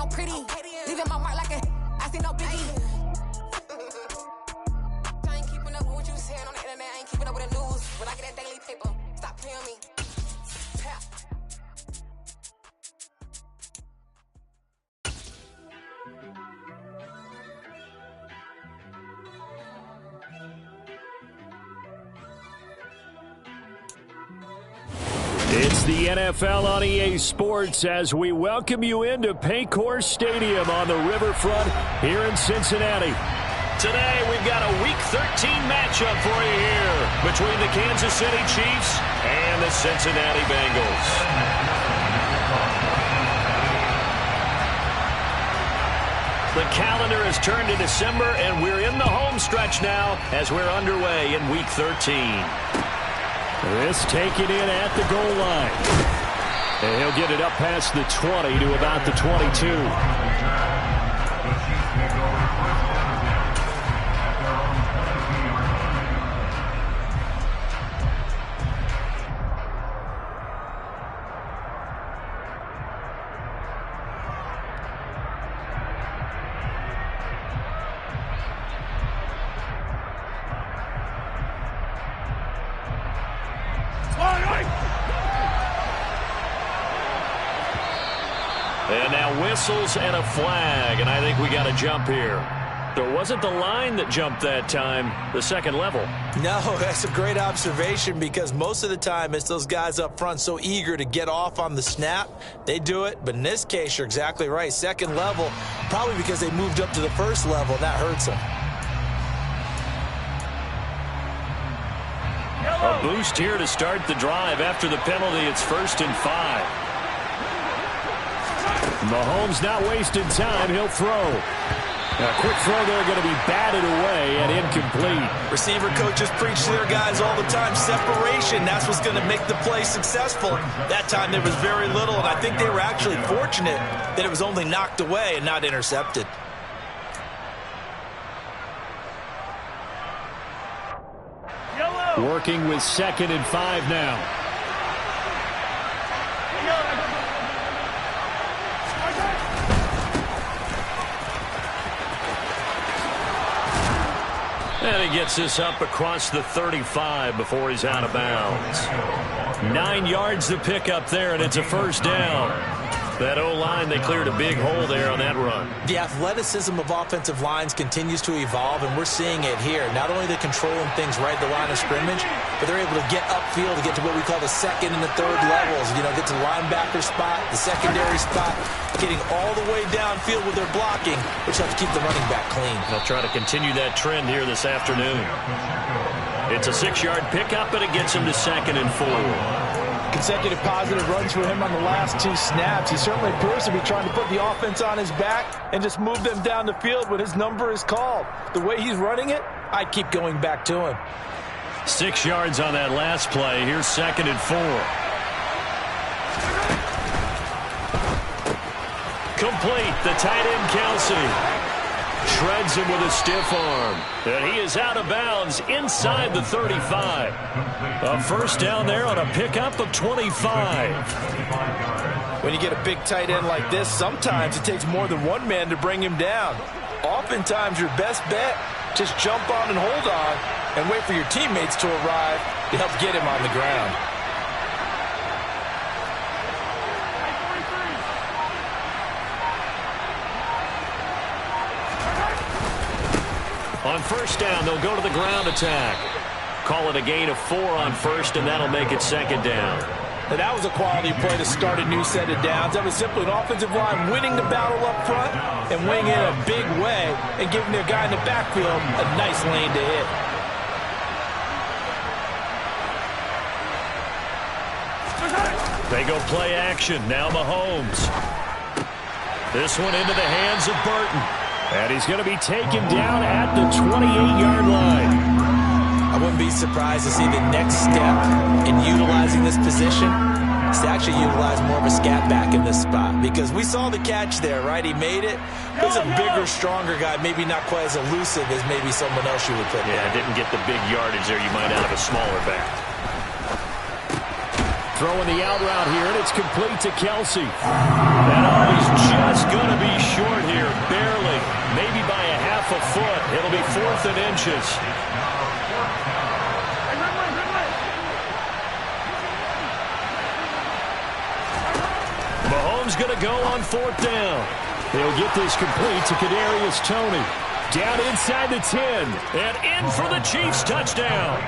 I'm pretty. Leaving my mark like a I see no biggie. I ain't keeping up with what you saying on the internet. I ain't keeping up with the news. When I get that daily paper, stop playing me. Tap. It's the NFL on EA Sports as we welcome you into Paycor Stadium on the riverfront here in Cincinnati. Today, we've got a Week 13 matchup for you here between the Kansas City Chiefs and the Cincinnati Bengals. The calendar has turned to December, and we're in the home stretch now as we're underway in Week 13. This taken in at the goal line. And he'll get it up past the 20 to about the 22. And now whistles and a flag, and I think we got a jump here. So it wasn't the line that jumped that time, the second level. No, that's a great observation because most of the time it's those guys up front so eager to get off on the snap. They do it, but in this case, you're exactly right. Second level, probably because they moved up to the first level, and that hurts them. A boost here to start the drive. After the penalty, it's 1st and 5. Mahomes not wasting time. He'll throw. A quick throw there going to be batted away and incomplete. Receiver coaches preach to their guys all the time. Separation, that's what's going to make the play successful. That time there was very little, and I think they were actually fortunate that it was only knocked away and not intercepted. Working with 2nd and 5 now. And he gets this up across the 35 before he's out of bounds. 9 yards to pick up there, and it's a 1st down. That O-line, they cleared a big hole there on that run. The athleticism of offensive lines continues to evolve, and we're seeing it here. Not only are they controlling things right at the line of scrimmage, but they're able to get upfield to get to what we call the 2nd and the 3rd levels. You know, get to the linebacker spot, the secondary spot, getting all the way downfield with their blocking, which helps keep the running back clean. They'll try to continue that trend here this afternoon. It's a 6-yard pickup, and it gets him to 2nd and 4. Consecutive positive runs for him on the last 2 snaps. He certainly appears to be trying to put the offense on his back and just move them down the field when his number is called. The way he's running it, I keep going back to him. 6 yards on that last play. Here's 2nd and 4. Complete. The tight end, Kelsey. Shreds him with a stiff arm. And he is out of bounds inside the 35. A 1st down there on a pickup of 25. When you get a big tight end like this, sometimes it takes more than one man to bring him down. Oftentimes, your best bet, just jump on and hold on and wait for your teammates to arrive to help get him on the ground. On 1st down, they'll go to the ground attack. Call it a gain of 4 on 1st, and that'll make it 2nd down. And that was a quality play to start a new set of downs. That was simply an offensive line winning the battle up front and winning it in a big way and giving their guy in the backfield a nice lane to hit. They go play action. Now Mahomes. This one into the hands of Burton. And he's going to be taken down at the 28-yard line. I wouldn't be surprised to see the next step in utilizing this position is to actually utilize more of a scat back in this spot. Because we saw the catch there, right? He made it. He's a bigger, stronger guy, maybe not quite as elusive as maybe someone else you would put there. Yeah, didn't get the big yardage there you might out of a smaller back. throwing the out route here, and it's complete to Kelsey. And he's just going to be short here, barely, maybe by a half a foot. It'll be 4th and inches. Mahomes going to go on 4th down. He'll get this complete to Kadarius Toney. Down inside the 10, and in for the Chiefs touchdown.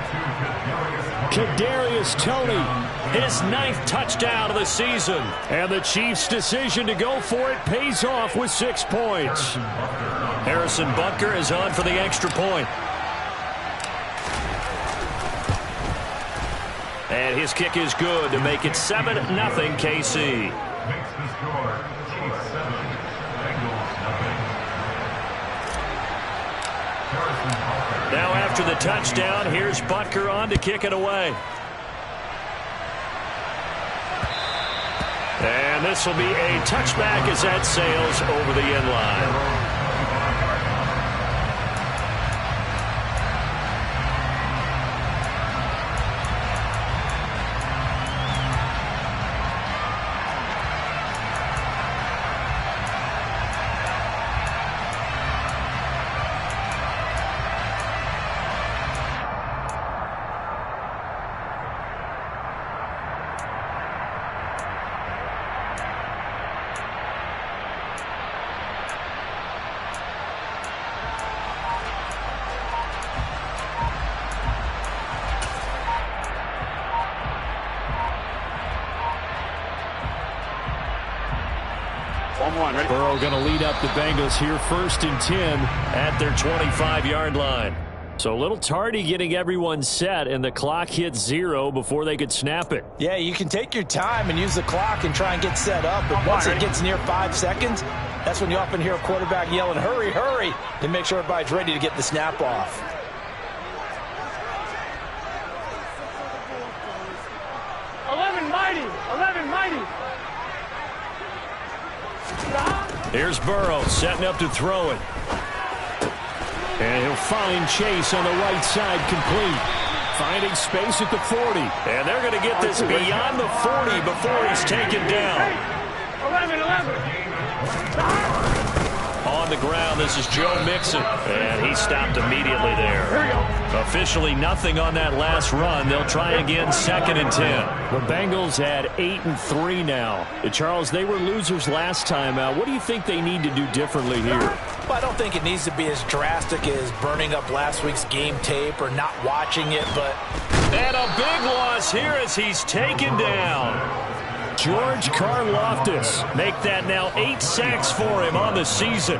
Kadarius Toney, his 9th touchdown of the season. And the Chiefs' decision to go for it pays off with 6 points. Harrison Butker is on for the extra point. And his kick is good to make it 7-0 KC. Now after the touchdown, here's Butker on to kick it away. And this will be a touchback as that sails over the end line. Burrow going to lead up the Bengals here 1st and 10 at their 25-yard line. So a little tardy getting everyone set, and the clock hit 0 before they could snap it. Yeah, you can take your time and use the clock and try and get set up, but once it gets near 5 seconds, that's when you often hear a quarterback yelling, hurry, hurry, to make sure everybody's ready to get the snap off. Here's Burrow setting up to throw it. And he'll find Chase on the right side complete. Finding space at the 40. And they're going to get this beyond the 40 before he's taken down. 11. On the ground, this is Joe Mixon. And he stopped immediately there. Officially nothing on that last run. They'll try again 2nd and 10. The Bengals had 8-3 now. Charles, they were losers last time out. What do you think they need to do differently here? Well, I don't think it needs to be as drastic as burning up last week's game tape or not watching it, but... And a big loss here as he's taken down. George Karlaftis make that now 8 sacks for him on the season.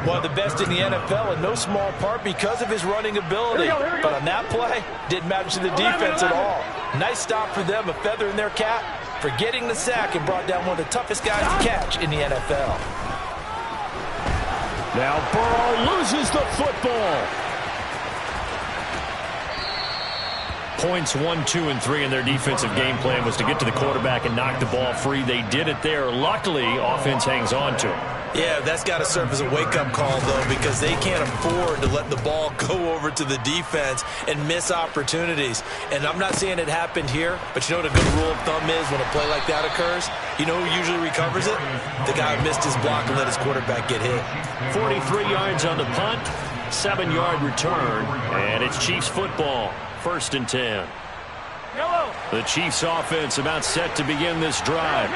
One of the best in the NFL in no small part because of his running ability. But on that play, didn't matter to the defense at all. Nice stop for them, a feather in their cap for getting the sack and brought down one of the toughest guys to catch in the NFL. Now Burrow loses the football. Points 1, 2, and 3 in their defensive game plan was to get to the quarterback and knock the ball free. They did it there. Luckily, offense hangs on to him. Yeah, that's got to serve as a wake-up call, though, because they can't afford to let the ball go over to the defense and miss opportunities. And I'm not saying it happened here, but you know what a good rule of thumb is when a play like that occurs? You know who usually recovers it? The guy who missed his block and let his quarterback get hit. 43 yards on the punt, 7-yard return, and it's Chiefs football. 1st and 10. The Chiefs offense about set to begin this drive.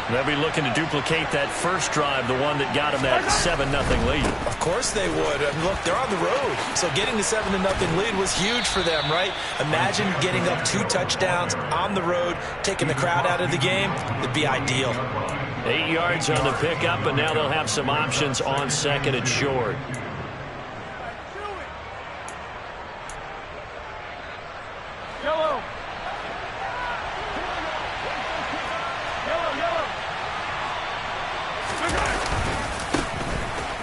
They'll be looking to duplicate that first drive, the one that got them that 7-0 lead. Of course they would. I mean, look, they're on the road. So getting the 7-0 lead was huge for them, right? Imagine getting up 2 touchdowns on the road, taking the crowd out of the game. It'd be ideal. 8 yards on the pickup, and now they'll have some options on 2nd and short.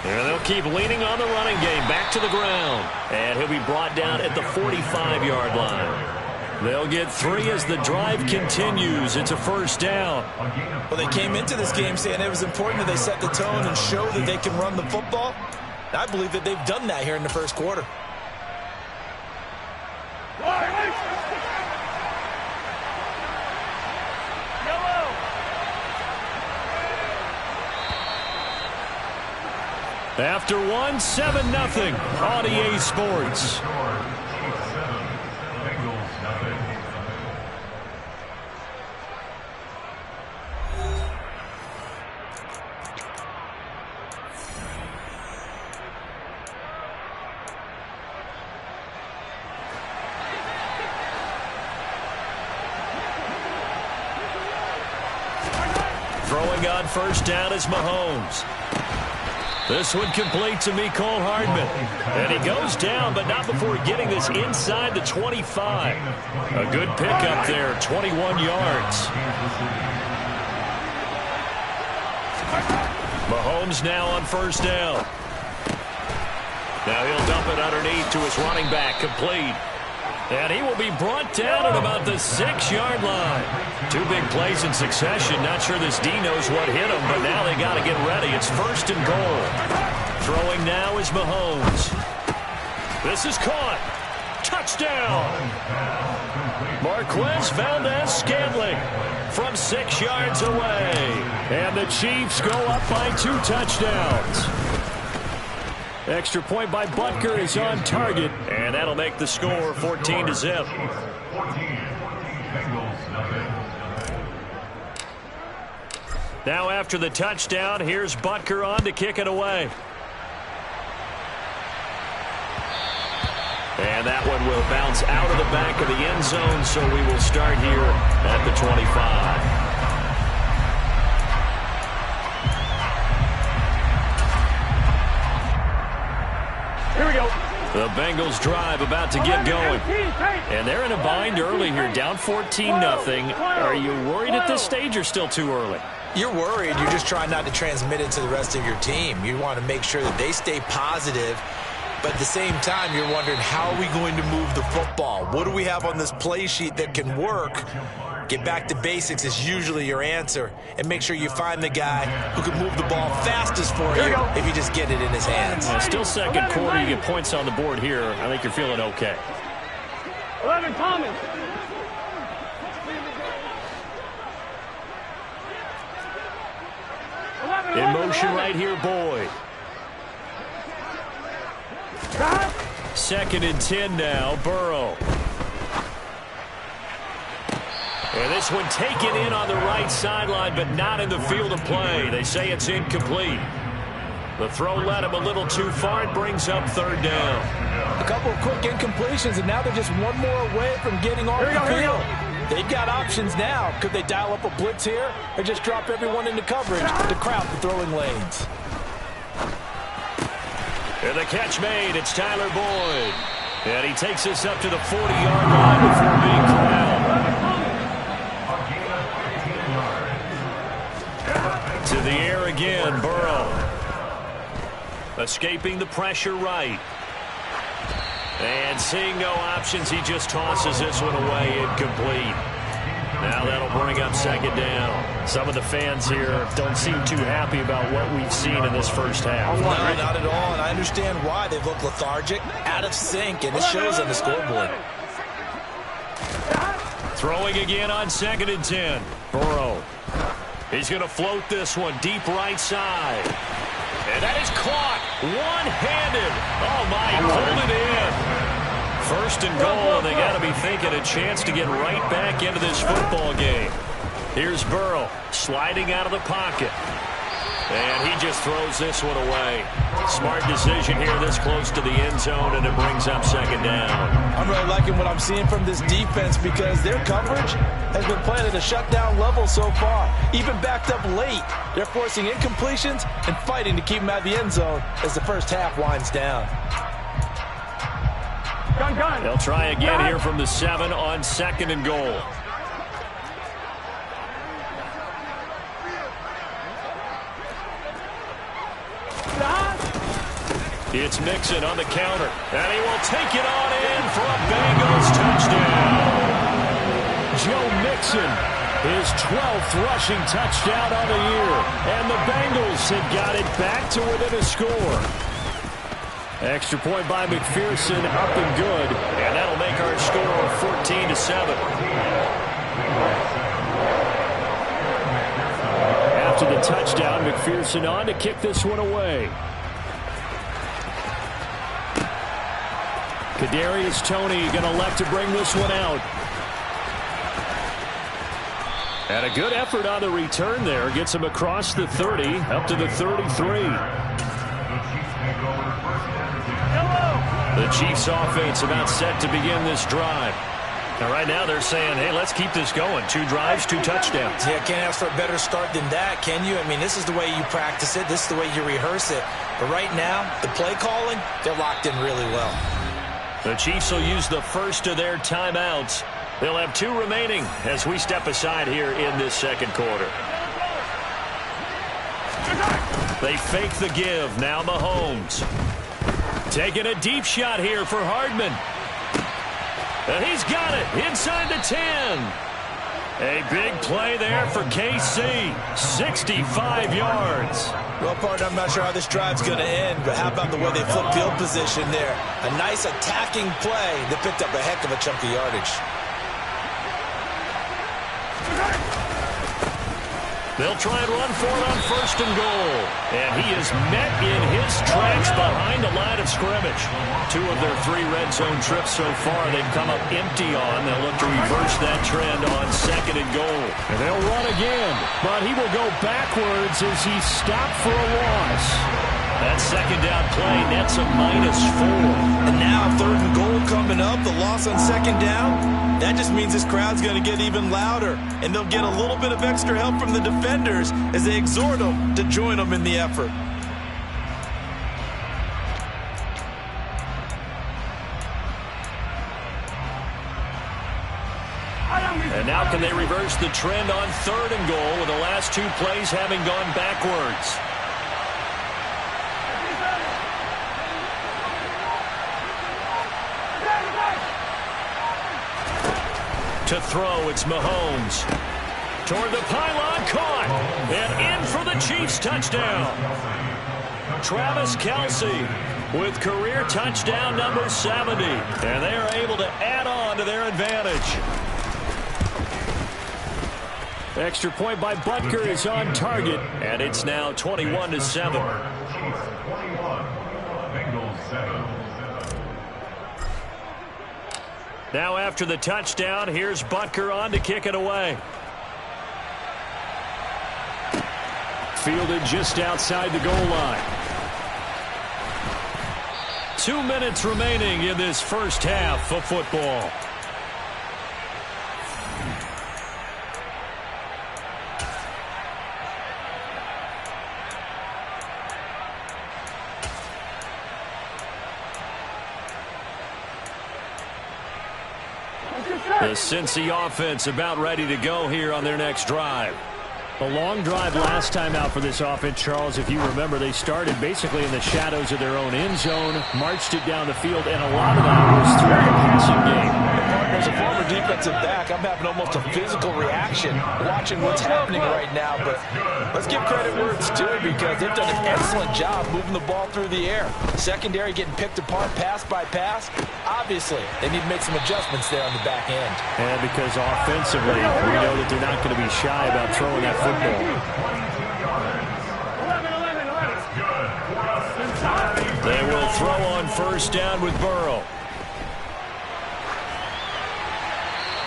And they'll keep leaning on the running game. Back to the ground. And he'll be brought down at the 45-yard line. They'll get 3 as the drive continues. It's a 1st down. Well, they came into this game saying it was important that they set the tone and show that they can run the football. I believe that they've done that here in the 1st quarter. After one, 7-0 on EA Sports. Throwing on first down is Mahomes. This one complete to Mecole Hardman. And he goes down, but not before getting this inside the 25. A good pickup there, 21 yards. Mahomes now on first down. Now he'll dump it underneath to his running back, complete. And he will be brought down at about the 6-yard line. Two big plays in succession. Not sure this D knows what hit him, but now they got to get ready. It's first and goal. Throwing now is Mahomes. This is caught. Touchdown. Marquez Valdez-Scantling from 6 yards away. And the Chiefs go up by 2 touchdowns. Extra point by Butker is on target, and that'll make the score 14-0. Now after the touchdown, here's Butker on to kick it away. And that one will bounce out of the back of the end zone, so we will start here at the 25. Here we go. The Bengals drive about to get going. And they're in a bind early here, down 14-0. Are you worried at this stage or still too early? You're worried. You're just trying not to transmit it to the rest of your team. You want to make sure that they stay positive. But at the same time, you're wondering, how are we going to move the football? What do we have on this play sheet that can work? Get back to basics is usually your answer. And make sure you find the guy who can move the ball fastest for you if you just get it in his hands. Still second quarter. You get points on the board here. I think you're feeling okay. 11 Thomas. In motion right here, Boyd. Second and 10 now, Burrow. And this one taken in on the right sideline, but not in the field of play. They say it's incomplete. The throw led him a little too far. It brings up third down. A couple of quick incompletions, and now they're just one more away from getting off the field. They've got options now. Could they dial up a blitz here or just drop everyone into coverage to crowd the throwing lanes? And the catch made. It's Tyler Boyd. And he takes us up to the 40-yard line before being corralled. To the air again, Burrow. Escaping the pressure right. And seeing no options, he just tosses this one away, incomplete. Now that'll bring up second down. Some of the fans here don't seem too happy about what we've seen in this first half. No, not at all, and I understand why. They look lethargic, out of sync, and it shows on the scoreboard. Throwing again on second and 10. Burrow. He's going to float this one deep right side. And that is caught one-handed. Oh, my, he pulled it in. First and goal, and they got to be thinking a chance to get right back into this football game. Here's Burrow sliding out of the pocket. And he just throws this one away. Smart decision here this close to the end zone, and it brings up second down. I'm really liking what I'm seeing from this defense because their coverage has been playing at a shutdown level so far. Even backed up late, they're forcing incompletions and fighting to keep them out of the end zone as the first half winds down. They'll try again here from the 7 on second and goal. It's Mixon on the counter, and he will take it on in for a Bengals touchdown. Joe Mixon, his 12th rushing touchdown on the year, and the Bengals have got it back to within a score. Extra point by McPherson, up and good, and that'll make our score 14-7. After the touchdown, McPherson on to kick this one away. Kadarius Toney going to elect to bring this one out. And a good effort on the return there. Gets him across the 30, up to the 33. The Chiefs offense about set to begin this drive. Now right now they're saying, hey, let's keep this going. 2 drives, 2 touchdowns. Yeah, can't ask for a better start than that, can you? I mean, this is the way you practice it. This is the way you rehearse it. But right now, the play calling, they're locked in really well. The Chiefs will use the first of their timeouts. They'll have 2 remaining as we step aside here in this second quarter. They fake the give. Now Mahomes. Taking a deep shot here for Hardman. And he's got it inside the 10. A big play there for KC. 65 yards. Well, partner, I'm not sure how this drive's going to end, but how about the way they flip field position there? A nice attacking play that picked up a heck of a chunk of yardage. They'll try and run for it on 1st and goal. And he is met in his tracks behind the line of scrimmage. 2 of their 3 red zone trips so far they've come up empty on. They'll look to reverse that trend on 2nd and goal. And they'll run again, but he will go backwards as he stopped for a loss. That 2nd down play nets a -4. And now 3rd and goal coming up, the loss on 2nd down. That just means this crowd's going to get even louder, and they'll get a little bit of extra help from the defenders as they exhort them to join them in the effort. And now can they reverse the trend on 3rd and goal with the last 2 plays having gone backwards? To throw, it's Mahomes. Toward the pylon, caught. And in for the Chiefs touchdown. Travis Kelce with career touchdown number 70. And they are able to add on to their advantage. Extra point by Butker is on target. And it's now 21-7. Now after the touchdown, here's Butker on to kick it away. Fielded just outside the goal line. 2 minutes remaining in this first half of football. The Cincy offense about ready to go here on their next drive. A long drive last time out for this offense, Charles. If you remember, they started basically in the shadows of their own end zone, marched it down the field, and a lot of that was through the passing game. As a former defensive back, I'm having almost a physical reaction watching what's happening right now. But let's give credit where it's due because they've done an excellent job moving the ball through the air. Secondary getting picked apart pass by pass. Obviously, they need to make some adjustments there on the back end. And because offensively, we know that they're not going to be shy about throwing that football. They will throw on 1st down with Burrow.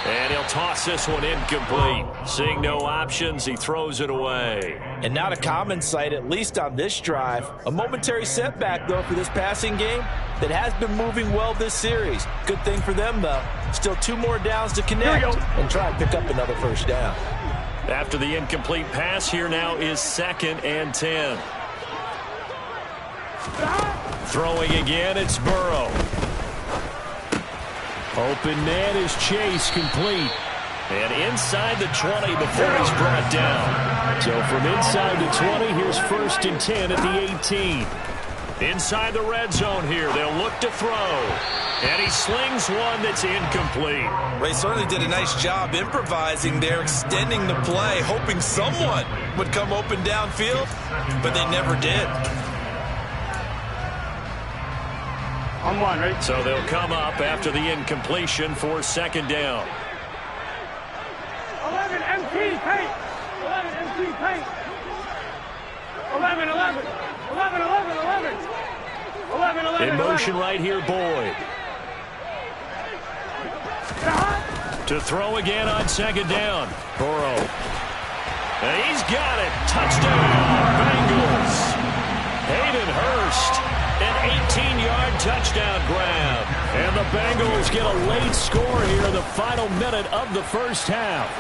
And he'll toss this one incomplete. Seeing no options, he throws it away. And not a common sight, at least on this drive. A momentary setback, though, for this passing game that has been moving well this series. Good thing for them, though. Still 2 more downs to connect and try and pick up another 1st down. After the incomplete pass, here now is 2nd and 10. Throwing again, it's Burrow. Open man is Chase, complete. And inside the 20 before he's brought down. So from inside the 20, here's 1st and 10 at the 18. Inside the red zone here, they'll look to throw. And he slings one that's incomplete. Ray certainly did a nice job improvising there, extending the play, hoping someone would come open downfield, but they never did. On 1, right? So they'll come up after the incompletion for 2nd down. 11 empty paint. 11 empty paint. 11, 11. 11, 11, 11. 11, 11, In motion right here, Boyd. To throw again on second down. Burrow. And he's got it. Touchdown, Bengals. Hayden Hurst, an 18-yard touchdown grab. And the Bengals get a late score here in the final minute of the first half.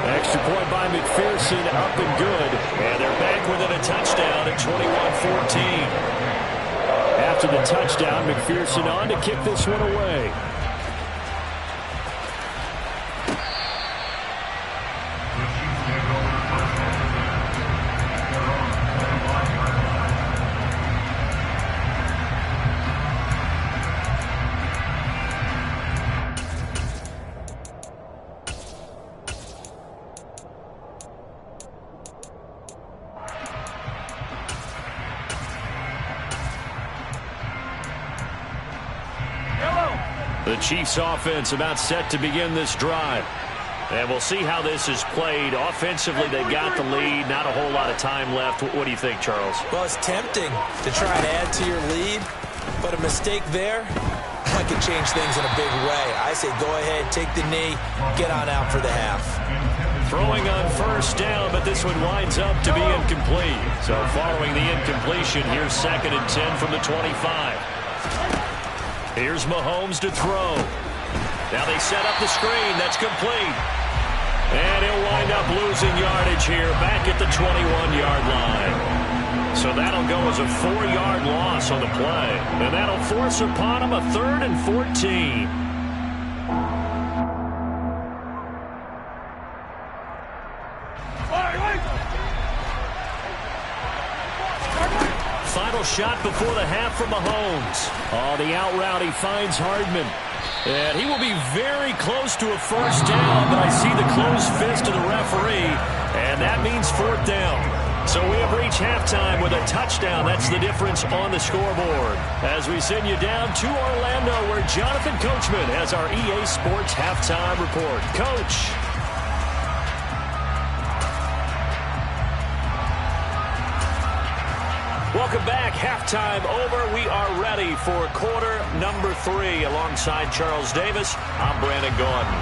Extra point by McPherson, up and good. And they're back within a touchdown at 21-14. After the touchdown, McPherson on to kick this one away. The Chiefs offense about set to begin this drive. And we'll see how this is played. Offensively, they got the lead. Not a whole lot of time left. What do you think, Charles? Well, it's tempting to try and add to your lead, but a mistake there, that could change things in a big way. I say go ahead, take the knee, get on out for the half. Throwing on first down, but this one winds up to be incomplete. So following the incompletion, here's 2nd and 10 from the 25. Here's Mahomes to throw. Now they set up the screen. That's complete. And he'll wind up losing yardage here back at the 21-yard line. So that'll go as a 4-yard loss on the play. And that'll force upon him a 3rd and 14. Final shot before the half from Mahomes. Oh, the out route, he finds Hardman. And he will be very close to a first down, but I see the closed fist of the referee, and that means 4th down. So we have reached halftime with a touchdown. That's the difference on the scoreboard. As we send you down to Orlando, where Jonathan Coachman has our EA Sports halftime report. Coach. Welcome back. Halftime over. We are ready for quarter number 3. Alongside Charles Davis, I'm Brandon Gaudin.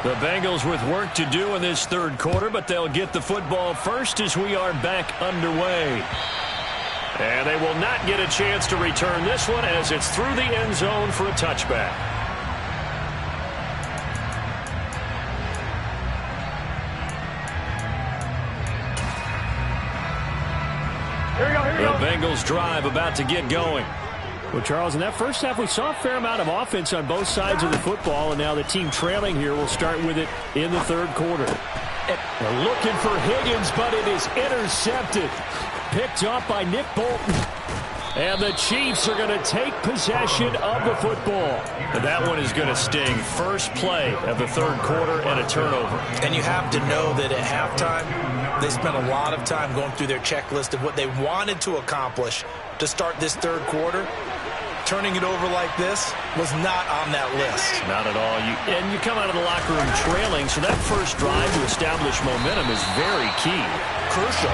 The Bengals with work to do in this 3rd quarter, but they'll get the football first as we are back underway. And they will not get a chance to return this one as it's through the end zone for a touchback. The Bengals drive about to get going. Well, Charles, in that first half, we saw a fair amount of offense on both sides of the football, and now the team trailing here will start with it in the 3rd quarter. They're looking for Higgins, but it is intercepted. Picked up by Nick Bolton. And the Chiefs are going to take possession of the football. And that one is going to sting. First play of the 3rd quarter and a turnover. And you have to know that at halftime, they spent a lot of time going through their checklist of what they wanted to accomplish to start this 3rd quarter. Turning it over like this was not on that list. Not at all. And you come out of the locker room trailing, so that first drive to establish momentum is very key. Crucial.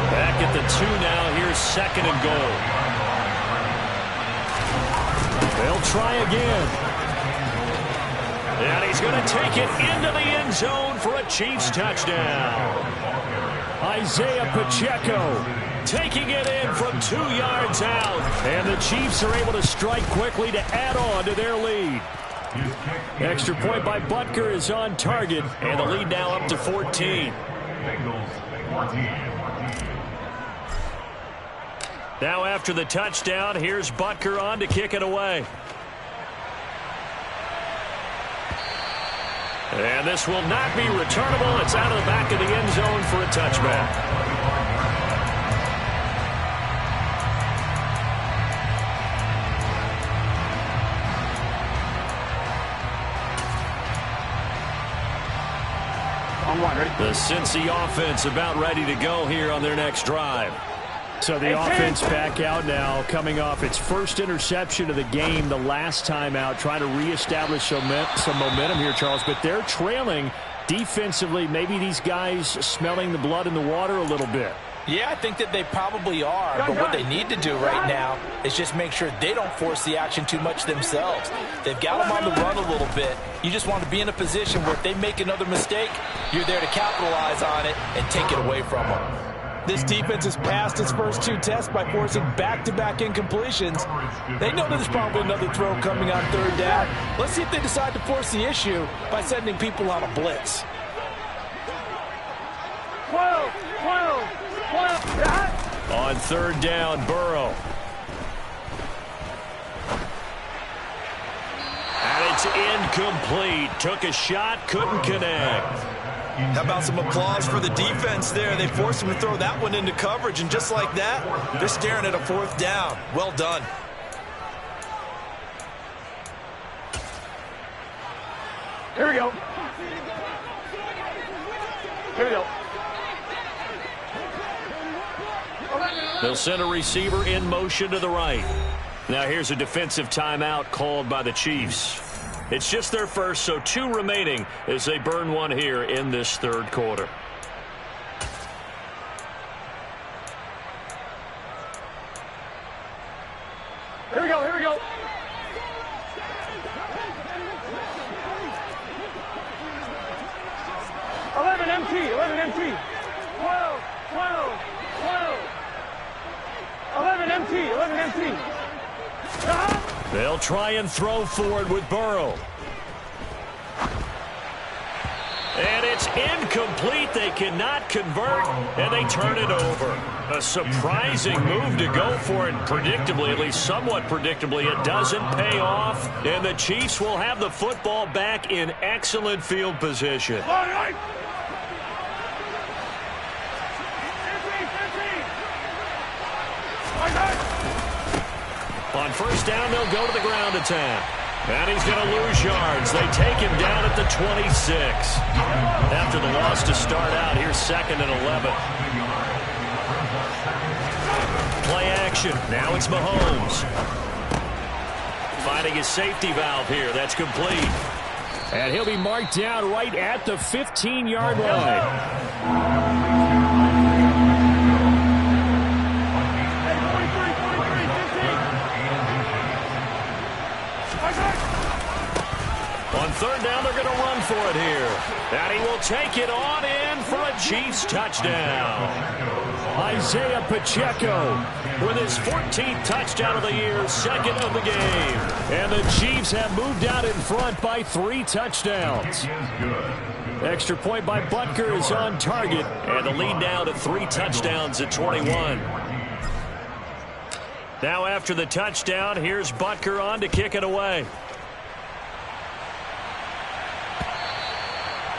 Back at the 2 now. Here's 2nd and goal. They'll try again. And he's going to take it into the end zone for a Chiefs touchdown. Isaiah Pacheco taking it in from 2 yards out. And the Chiefs are able to strike quickly to add on to their lead. Extra point by Butker is on target. And the lead now up to 14. Now after the touchdown, here's Butker on to kick it away. And this will not be returnable. It's out of the back of the end zone for a touchback. The Cincy offense about ready to go here on their next drive. So the offense back out now, coming off its first interception of the game the last time out, trying to reestablish some momentum here, Charles. But they're trailing defensively. Maybe these guys smelling the blood in the water a little bit. Yeah, I think that they probably are, but what they need to do right now is just make sure they don't force the action too much themselves. They've got them on the run a little bit. You just want to be in a position where if they make another mistake, you're there to capitalize on it and take it away from them. This defense has passed its first 2 tests by forcing back-to-back incompletions. They know there's probably another throw coming on 3rd down. Let's see if they decide to force the issue by sending people on a blitz. 12. On 3rd down, Burrow. And it's incomplete. Took a shot, couldn't connect. How about some applause for the defense there? They forced him to throw that one into coverage, and just like that, they're staring at a 4th down. Well done. Here we go. They'll send a receiver in motion to the right. Now here's a defensive timeout called by the Chiefs. It's just their first, so 2 remaining as they burn one here in this 3rd quarter. Here we go. 11 MT. 12. 11 MT. They'll try and throw forward with Burrow. And it's incomplete. They cannot convert, and they turn it over. A surprising move to go for it. Predictably, at least somewhat predictably, it doesn't pay off. And the Chiefs will have the football back in excellent field position. All right. On 1st down, they'll go to the ground attack. And he's going to lose yards. They take him down at the 26. After the loss to start out, here's 2nd and 11. Play action. Now it's Mahomes. Finding his safety valve here. That's complete. And he'll be marked down right at the 15-yard line. On 3rd down, they're going to run for it here. And he will take it on in for a Chiefs touchdown. Isaiah Pacheco with his 14th touchdown of the year, 2nd of the game. And the Chiefs have moved out in front by 3 touchdowns. Extra point by Butker is on target. And the lead now to 3 touchdowns at 21. Now after the touchdown, here's Butker on to kick it away.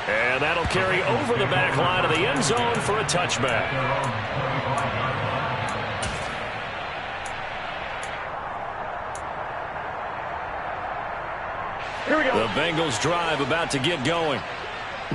And that'll carry over the back line of the end zone for a touchback. Here we go. The Bengals drive about to get going.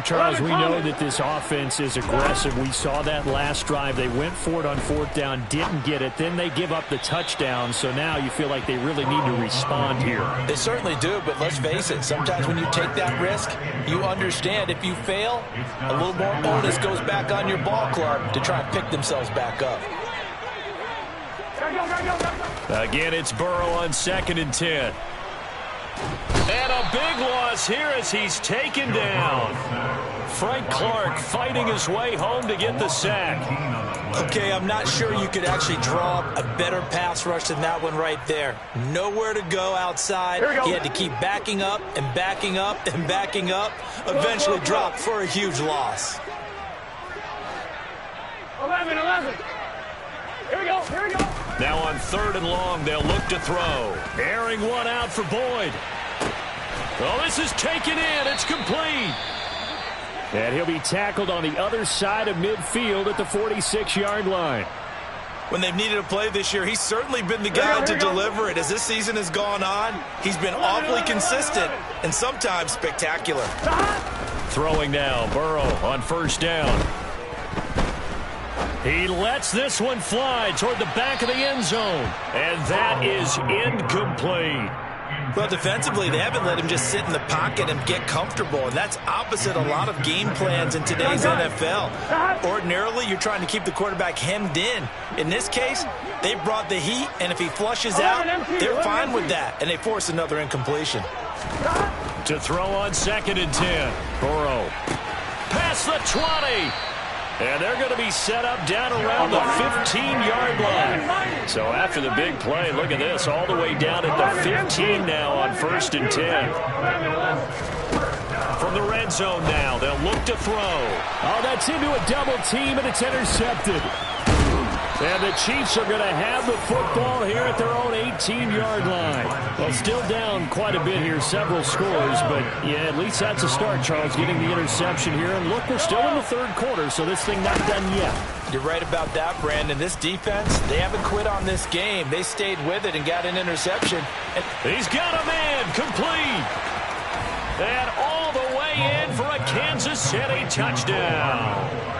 Charles, we know that this offense is aggressive. We saw that last drive. They went for it on 4th down, didn't get it. Then they give up the touchdown. So now you feel like they really need to respond here. They certainly do, but let's face it. Sometimes when you take that risk, you understand if you fail, a little more onus goes back on your ball club to try and pick themselves back up. Again, it's Burrow on 2nd and 10. And a big loss here as he's taken down. Frank Clark fighting his way home to get the sack. Okay, I'm not sure you could actually draw up a better pass rush than that one right there. Nowhere to go outside. He had to keep backing up and backing up and backing up. Eventually dropped for a huge loss. 11. Here we go. Now on 3rd and long, they'll look to throw. Airing one out for Boyd. Oh, this is taken in. It's complete. And he'll be tackled on the other side of midfield at the 46-yard line. When they've needed a play this year, he's certainly been the guy to deliver it. As this season has gone on, he's been awfully consistent and sometimes spectacular. Throwing now, Burrow on 1st down. He lets this one fly toward the back of the end zone. And that is incomplete. Well, defensively, they haven't let him just sit in the pocket and get comfortable, and that's opposite a lot of game plans in today's NFL. Ordinarily, you're trying to keep the quarterback hemmed in. In this case, they brought the heat, and if he flushes out, they're fine with that, and they force another incompletion. To throw on 2nd and 10. Burrow. Past the 20. And they're going to be set up down around the 15-yard line. So after the big play, look at this, all the way down at the 15 now on 1st and 10. From the red zone now, they'll look to throw. Oh, that's into a double team, and it's intercepted. And the Chiefs are going to have the football here at their own 18-yard line. Well, still down quite a bit here, several scores, but yeah, at least that's a start, Charles, getting the interception here. And look, we're still in the 3rd quarter, so this thing not done yet. You're right about that, Brandon. This defense, they haven't quit on this game. They stayed with it and got an interception. And he's got a man, complete. And all the way in for a Kansas City touchdown.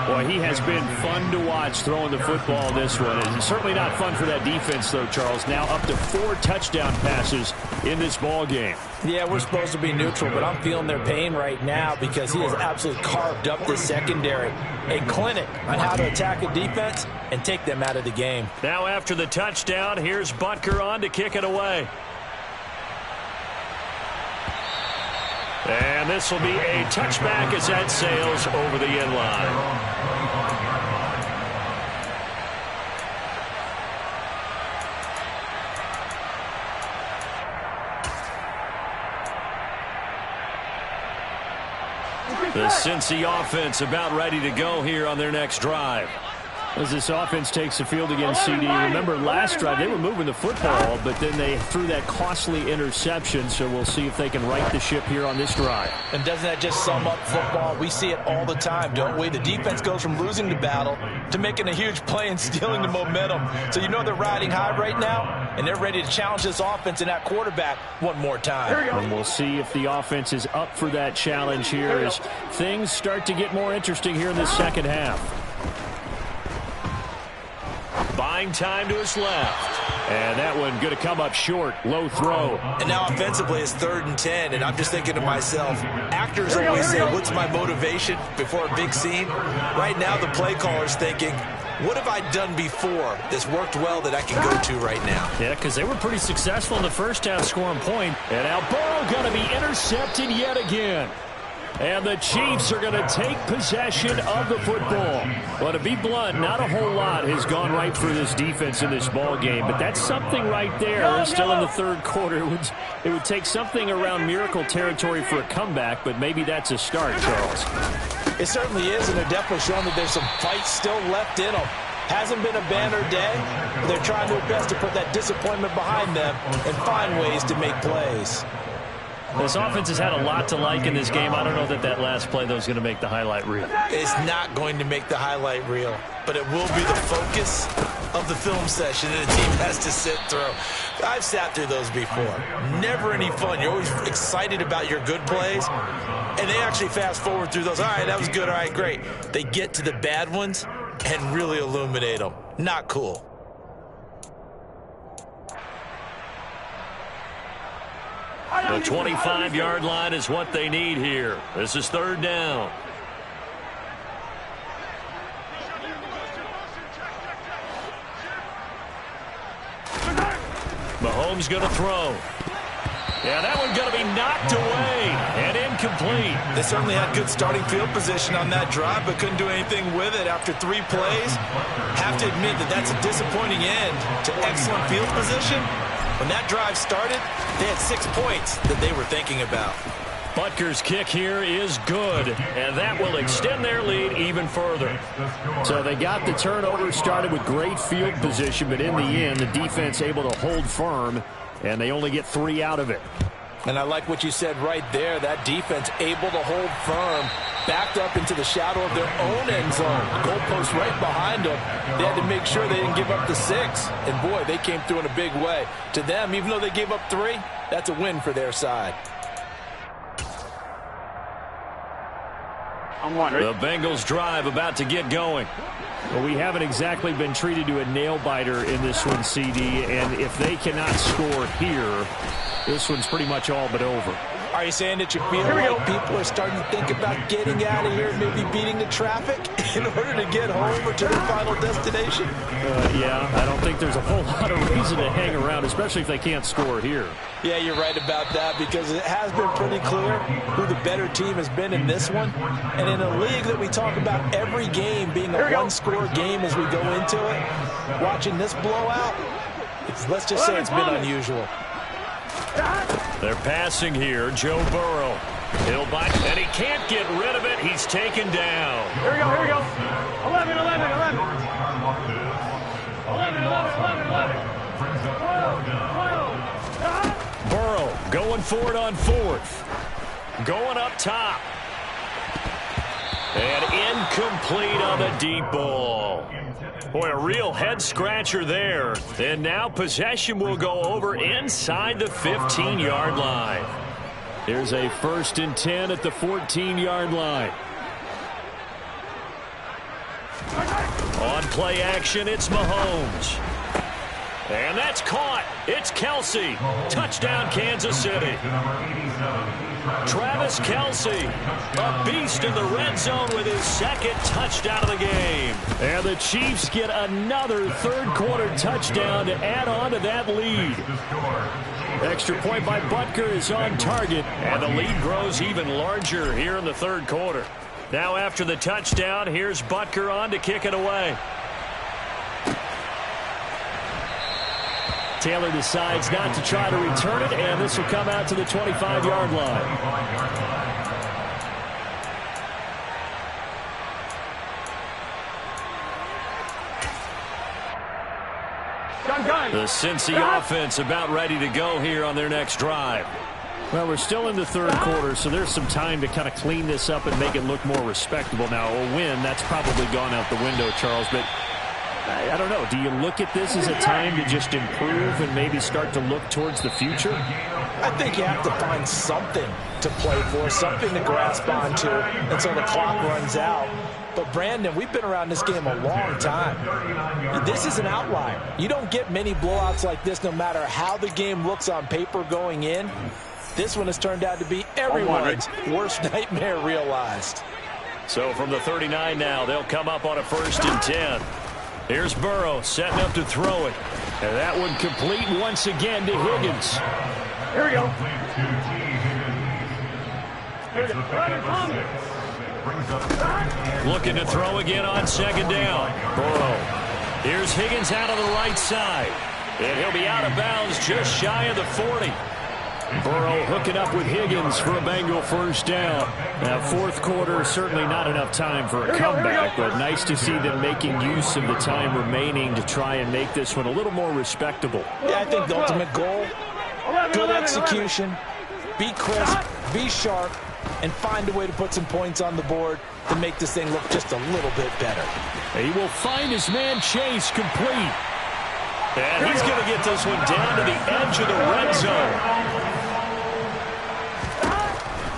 Boy, he has been fun to watch throwing the football this one. It's certainly not fun for that defense, though, Charles. Now up to 4 touchdown passes in this ball game. Yeah, we're supposed to be neutral, but I'm feeling their pain right now because he has absolutely carved up the secondary. A clinic on how to attack a defense and take them out of the game. Now after the touchdown, here's Butker on to kick it away. And this will be a touchback as that sails over the end line. The Cincy offense about ready to go here on their next drive. As this offense takes the field against CD. Remember last drive they were moving the football, but then they threw that costly interception, so we'll see if they can right the ship here on this drive. And doesn't that just sum up football? We see it all the time, don't we? The defense goes from losing the battle to making a huge play and stealing the momentum. So you know they're riding high right now, and they're ready to challenge this offense and that quarterback one more time. And we'll see if the offense is up for that challenge here as things start to get more interesting here in the second half. Buying time to his left. And that one going to come up short. Low throw. And now offensively it's 3rd and 10. And I'm just thinking to myself, actors always say, what's my motivation before a big scene? Right now the play caller's thinking, what have I done before that's worked well that I can go to right now? Yeah, because they were pretty successful in the first half scoring point. And now Burrow going to be intercepted yet again. And the Chiefs are going to take possession of the football. Well, to be blunt, not a whole lot has gone right for this defense in this ball game, but that's something right there. We're still in the 3rd quarter. It would take something around miracle territory for a comeback, but maybe that's a start, Charles. It certainly is, and they're definitely showing that there's some fight still left in them. Hasn't been a banner day, but they're trying their best to put that disappointment behind them and find ways to make plays. This offense has had a lot to like in this game. I don't know that last play, though, is going to make the highlight reel. It's not going to make the highlight reel, but it will be the focus of the film session that the team has to sit through. I've sat through those before. Never any fun. You're always excited about your good plays, and they actually fast forward through those. All right, that was good. All right, great. They get to the bad ones and really illuminate them. Not cool. The 25-yard line is what they need here. This is 3rd down. Mahomes going to throw. Yeah, that one's going to be knocked away and incomplete. They certainly had good starting field position on that drive, but couldn't do anything with it after 3 plays. Have to admit that that's a disappointing end to excellent field position. When that drive started, they had 6 points that they were thinking about. Butker's kick here is good, and that will extend their lead even further. So they got the turnover started with great field position, but in the end, the defense able to hold firm, and they only get 3 out of it. And I like what you said right there. That defense able to hold firm, backed up into the shadow of their own end zone. The goalpost right behind them. They had to make sure they didn't give up the 6. And, boy, they came through in a big way. To them, even though they gave up 3, that's a win for their side. The Bengals drive about to get going. Well, we haven't exactly been treated to a nail-biter in this one, CD, and if they cannot score here, this one's pretty much all but over. Are you saying that you feel like people are starting to think about getting out of here, maybe beating the traffic in order to get home or to their final destination? Yeah, I don't think there's a whole lot of reason to hang around, especially if they can't score here. Yeah, you're right about that, because it has been pretty clear who the better team has been in this one. And in a league that we talk about every game being a one-score game as we go into it, watching this blowout, let's just say it's been unusual. They're passing here. Joe Burrow. He'll bite, and he can't get rid of it. He's taken down. Here we go, here we go. 11, 11, 11. 11, 11, 11, 11. 12, 12. Burrow going for it on fourth. Going up top. And incomplete on the deep ball. Boy, a real head-scratcher there. And now possession will go over inside the 15-yard line. Here's a 1st and 10 at the 14-yard line. On play action, it's Mahomes. And that's caught. It's Kelce. Touchdown, Kansas City. Travis Kelce, a beast in the red zone with his 2nd touchdown of the game. And the Chiefs get another 3rd quarter touchdown to add on to that lead. Extra point by Butker is on target, and the lead grows even larger here in the 3rd quarter. Now after the touchdown, here's Butker on to kick it away. Taylor decides not to try to return it, and this will come out to the 25-yard line. The Cincy offense about ready to go here on their next drive. Well, we're still in the 3rd quarter, so there's some time to kind of clean this up and make it look more respectable. Now, a win, that's probably gone out the window, Charles, but I don't know. Do you look at this as a time to just improve and maybe start to look towards the future? I think you have to find something to play for, something to grasp onto until the clock runs out. But, Brandon, we've been around this game a long time. This is an outlier. You don't get many blowouts like this no matter how the game looks on paper going in. This one has turned out to be everyone's worst nightmare realized. So from the 39 now, they'll come up on a 1st and 10. Here's Burrow setting up to throw it. And that one complete once again to Higgins. Here we go. Looking to throw again on 2nd down. Burrow. Here's Higgins out of the right side. And he'll be out of bounds just shy of the 40. Burrow hooking up with Higgins for a Bengal 1st down. Now, 4th quarter, certainly not enough time for a comeback, but nice to see them making use of the time remaining to try and make this one a little more respectable. Yeah, I think the ultimate goal, good execution, be crisp, be sharp, and find a way to put some points on the board to make this thing look just a little bit better. He will find his man Chase complete. And he's going to get this one down to the edge of the red zone.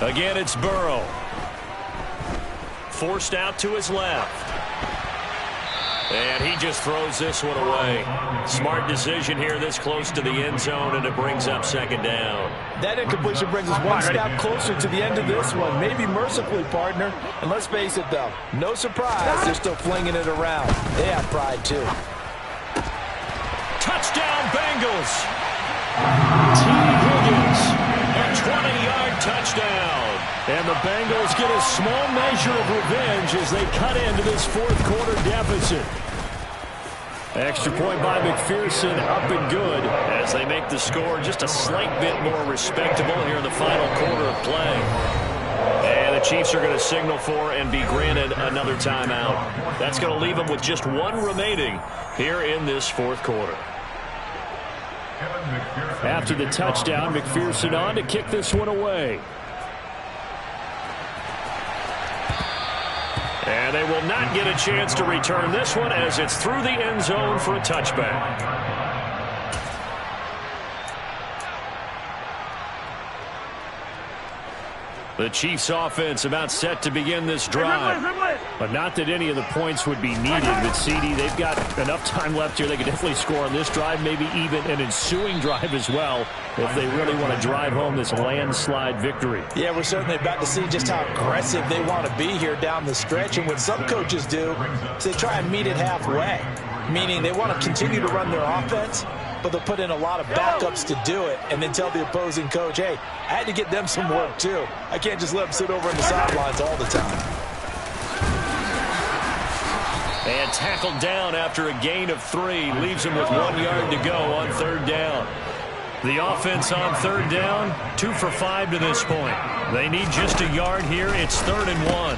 Again, it's Burrow. Forced out to his left. And he just throws this one away. Smart decision here this close to the end zone, and it brings up 2nd down. That incompletion brings us one step closer to the end of this one. Maybe mercifully, partner. And let's face it, though, no surprise, they're still flinging it around. They have pride, too. Touchdown, Bengals. T. Higgins, a 20-yard touchdown. And the Bengals get a small measure of revenge as they cut into this 4th quarter deficit. Extra point by McPherson, up and good as they make the score just a slight bit more respectable here in the final quarter of play. And the Chiefs are going to signal for and be granted another timeout. That's going to leave them with just 1 remaining here in this 4th quarter. After the touchdown, McPherson on to kick this one away. And they will not get a chance to return this one as it's through the end zone for a touchback. The Chiefs offense about set to begin this drive. But not that any of the points would be needed. But CD, they've got enough time left here. They could definitely score on this drive, maybe even an ensuing drive as well, if they really want to drive home this landslide victory. Yeah, we're certainly about to see just how aggressive they want to be here down the stretch. And what some coaches do is they try and meet it halfway, meaning they want to continue to run their offense, but they'll put in a lot of backups to do it and then tell the opposing coach, hey, I had to get them some work too. I can't just let them sit over on the sidelines all the time. And tackled down after a gain of 3. Leaves him with 1 yard to go on 3rd down. The offense on 3rd down, 2 for 5 to this point. They need just a yard here. It's 3rd and 1.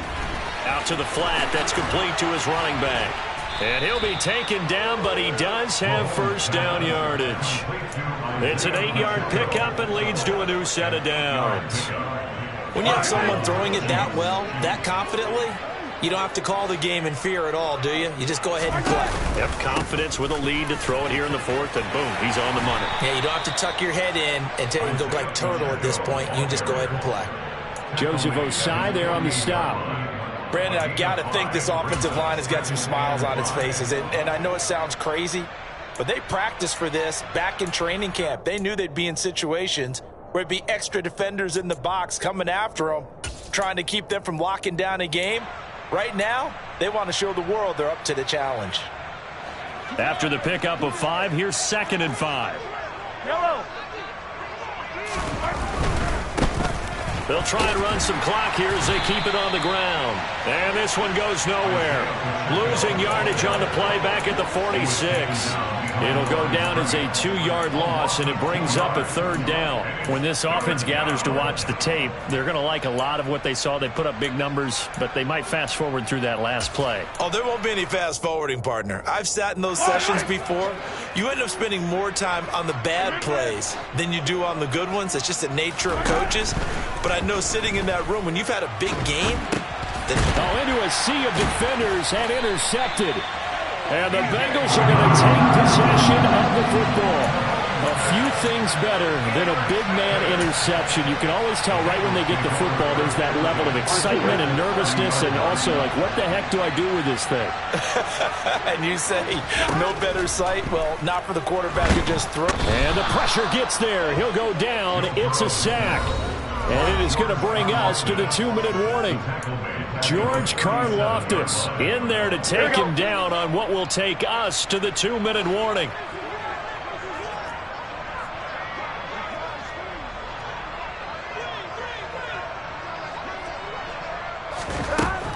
Out to the flat. That's complete to his running back. And he'll be taken down, but he does have 1st down yardage. It's an 8-yard pickup and leads to a new set of downs. When you have someone throwing it that well, that confidently, you don't have to call the game in fear at all, do you? You just go ahead and play. Yep, confidence with a lead to throw it here in the 4th, and boom, he's on the money. Yeah, you don't have to tuck your head in and go like turtle at this point. You just go ahead and play. Joseph Osai there on the stop. Brandon, I've got to think this offensive line has got some smiles on its faces. And I know it sounds crazy, but they practiced for this back in training camp. They knew they'd be in situations where it'd be extra defenders in the box coming after them, trying to keep them from locking down a game. Right now, they want to show the world they're up to the challenge. After the pickup of 5, here's 2nd and 5. Yellow. They'll try and run some clock here as they keep it on the ground. And this one goes nowhere. Losing yardage on the play back at the 46. It'll go down as a 2-yard loss, and it brings up a 3rd down. When this offense gathers to watch the tape, they're going to like a lot of what they saw. They put up big numbers, but they might fast forward through that last play. Oh, there won't be any fast forwarding, partner. I've sat in those sessions before. You end up spending more time on the bad plays than you do on the good ones. It's just the nature of coaches. But I know sitting in that room, when you've had a big game, into a sea of defenders and intercepted. And the Bengals are going to take possession of the football. A few things better than a big man interception. You can always tell right when they get the football, there's that level of excitement and nervousness, and also like, what the heck do I do with this thing? And you say, no better sight? Well, not for the quarterback who just threw. And the pressure gets there. He'll go down. It's a sack. And it is going to bring us to the 2-minute warning. George Karlaftis in there to take him down on what will take us to the 2-minute warning.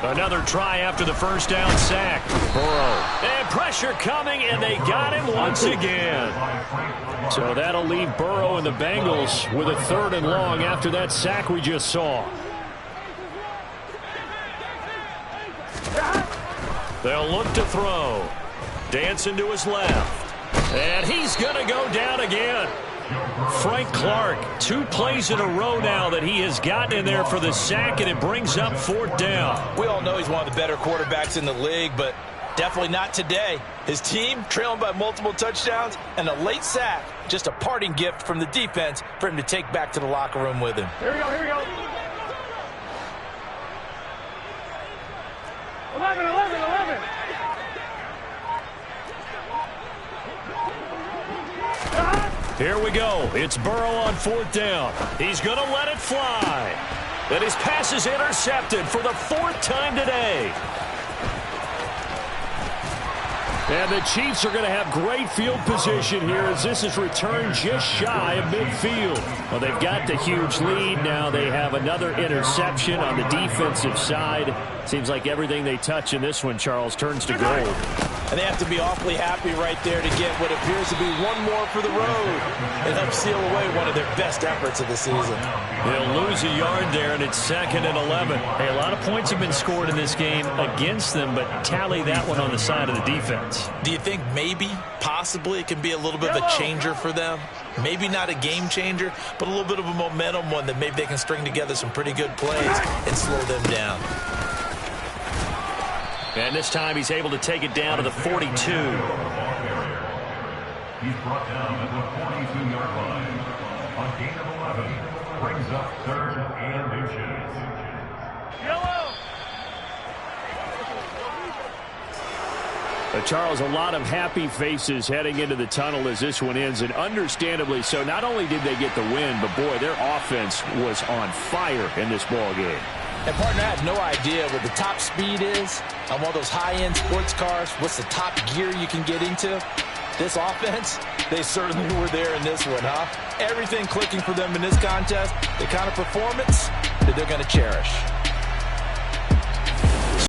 Another try after the 1st down sack. Burrow. And pressure coming, and they got him once again. So that'll leave Burrow and the Bengals with a 3rd and long after that sack we just saw. They'll look to throw. Dancing to his left. And he's going to go down again. Frank Clark, 2 plays in a row now that he has gotten in there for the sack, and it brings up 4th down. We all know he's one of the better quarterbacks in the league, but definitely not today. His team trailing by multiple touchdowns, and a late sack, just a parting gift from the defense for him to take back to the locker room with him. Here we go, here we go. 11, 11, 11. Here we go. It's Burrow on 4th down. He's going to let it fly. And his pass is intercepted for the 4th time today. And the Chiefs are going to have great field position here as this is returned just shy of midfield. Well, they've got the huge lead. Now they have another interception on the defensive side. Seems like everything they touch in this one, Charles, turns to gold. And they have to be awfully happy right there to get what appears to be one more for the road. It helps seal away one of their best efforts of the season. They'll lose a yard there, and it's 2nd and 11. Hey, a lot of points have been scored in this game against them, but tally that one on the side of the defense. Do you think maybe, possibly, it can be a little bit of a changer for them? Maybe not a game changer, but a little bit of a momentum one that maybe they can string together some pretty good plays and slow them down. And this time he's able to take it down to the 42. He's brought down at the 42-yard line on gain of 11. brings up third and inches. Yellow. Charles, a lot of happy faces heading into the tunnel as this one ends, and understandably so. Not only did they get the win, but boy, their offense was on fire in this ball game. And partner, I have no idea what the top speed is on one of those high-end sports cars. What's the top gear you can get into? This offense, they certainly were there in this one, huh? Everything clicking for them in this contest, the kind of performance that they're going to cherish.